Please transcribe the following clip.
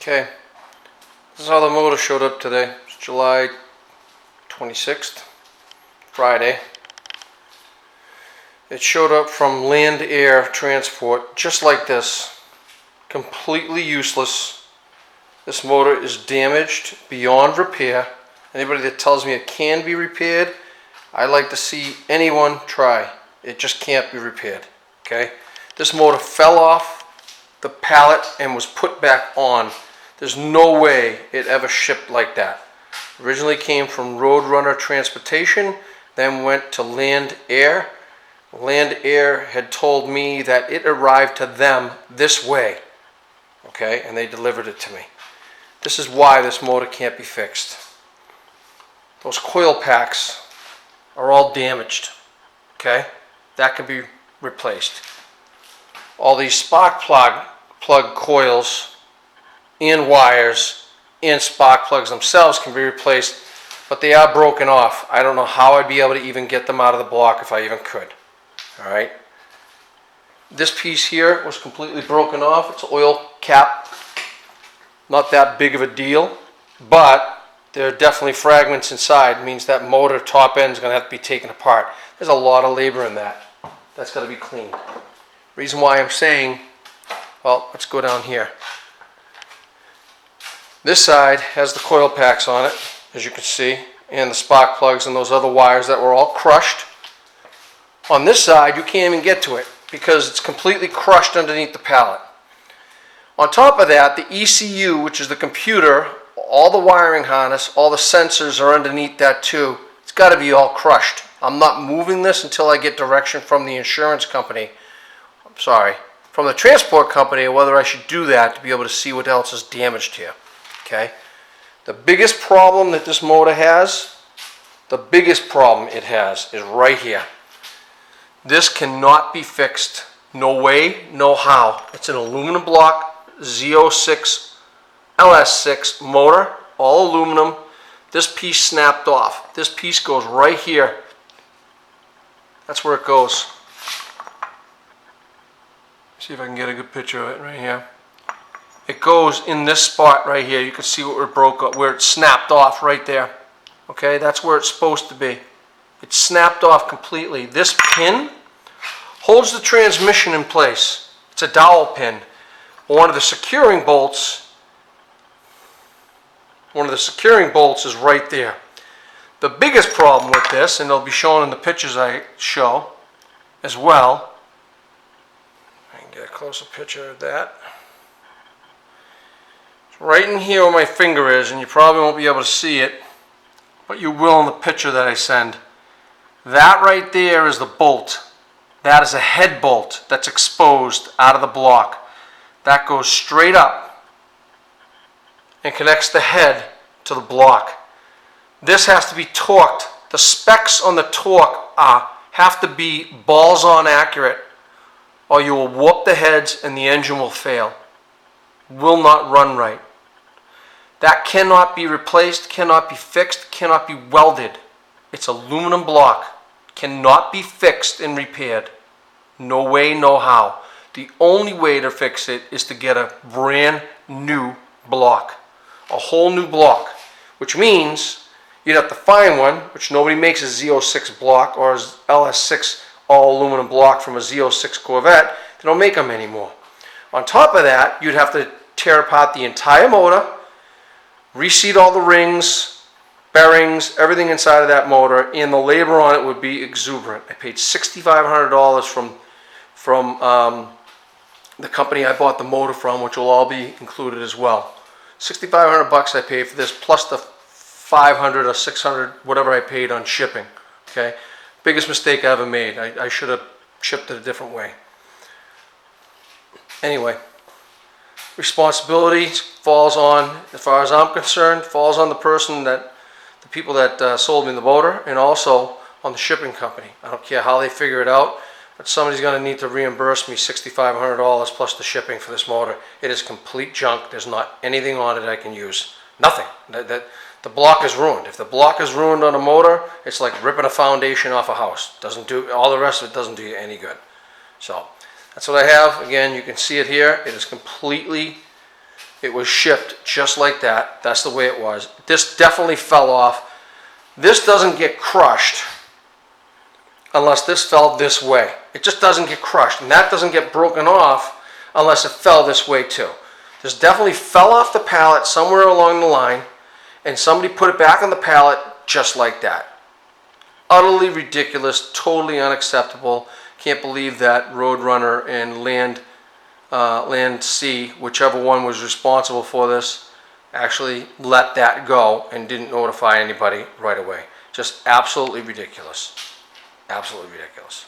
Okay, this is how the motor showed up today. It's July 26th, Friday. It showed up from Land Air Transport, just like this. Completely useless. This motor is damaged beyond repair. Anybody that tells me it can be repaired, I like to see anyone try. It just can't be repaired, okay? This motor fell off the pallet and was put back on. There's no way it ever shipped like that. Originally came from Roadrunner Transportation, then went to Land Air. Land Air had told me that it arrived to them this way, okay, and they delivered it to me. This is why this motor can't be fixed. Those coil packs are all damaged, okay? That can be replaced. All these spark plug coils and wires and spark plugs themselves can be replaced, but they are broken off. I don't know how I'd be able to even get them out of the block if I even could. All right. This piece here was completely broken off. It's oil cap. Not that big of a deal, but there are definitely fragments inside. It means that motor top end is going to have to be taken apart. There's a lot of labor in that. That's got to be cleaned. Reason why I'm saying, well, let's go down here. This side has the coil packs on it, as you can see, and the spark plugs and those other wires that were all crushed. On this side, you can't even get to it because it's completely crushed underneath the pallet. On top of that, the ECU, which is the computer, all the wiring harness, all the sensors are underneath that too. It's got to be all crushed. I'm not moving this until I get direction from the insurance company. I'm sorry, from the transport company, whether I should do that to be able to see what else is damaged here. Okay? The biggest problem that this motor has, is right here. This cannot be fixed. No way, no how. It's an aluminum block Z06 LS6 motor, all aluminum. This piece snapped off. This piece goes right here. That's where it goes. See if I can get a good picture of it right here. It goes in this spot right here. You can see where it broke up, where it snapped off right there. Okay, that's where it's supposed to be. It snapped off completely. This pin holds the transmission in place. It's a dowel pin. One of the securing bolts is right there. The biggest problem with this, and it'll be shown in the pictures I show as well. I can get a closer picture of that. It's right in here where my finger is, and you probably won't be able to see it, but you will in the picture that I send. That right there is the bolt. That is a head bolt that's exposed out of the block. That goes straight up and connects the head to the block. This has to be torqued. The specs on the torque have to be balls on accurate, or you will warp the heads and the engine will fail. Will not run right. That cannot be replaced, cannot be fixed, cannot be welded. It's aluminum block. Cannot be fixed and repaired. No way, no how. The only way to fix it is to get a brand new block. A whole new block. Which means you'd have to find one, which nobody makes a Z06 block or a LS6 all aluminum block from a Z06 Corvette. They don't make them anymore. On top of that, you'd have to tear apart the entire motor, reseat all the rings, bearings, everything inside of that motor, and the labor on it would be exuberant. I paid $6,500 from the company I bought the motor from, which will all be included as well. $6,500 I paid for this, plus the $500 or $600, whatever I paid on shipping. Okay, biggest mistake I ever made. I should have shipped it a different way. Anyway, responsibility falls on, as far as I'm concerned, falls on the person that, the people that sold me the motor, and also on the shipping company. I don't care how they figure it out, but somebody's going to need to reimburse me $6,500 plus the shipping for this motor. It is complete junk. There's not anything on it I can use. Nothing. The block is ruined. If the block is ruined on a motor, it's like ripping a foundation off a house. Doesn't do, all the rest of it doesn't do you any good. So that's what I have. Again, you can see it here. It is completely It was shipped just like that. That's the way it was. This definitely fell off. This doesn't get crushed unless this fell this way. It just doesn't get crushed, and that doesn't get broken off unless it fell this way too. This definitely fell off the pallet somewhere along the line, and somebody put it back on the pallet just like that. Utterly ridiculous, totally unacceptable. Can't believe that Roadrunner and Land C, whichever one was responsible for this, actually let that go and didn't notify anybody right away. Just absolutely ridiculous. Absolutely ridiculous.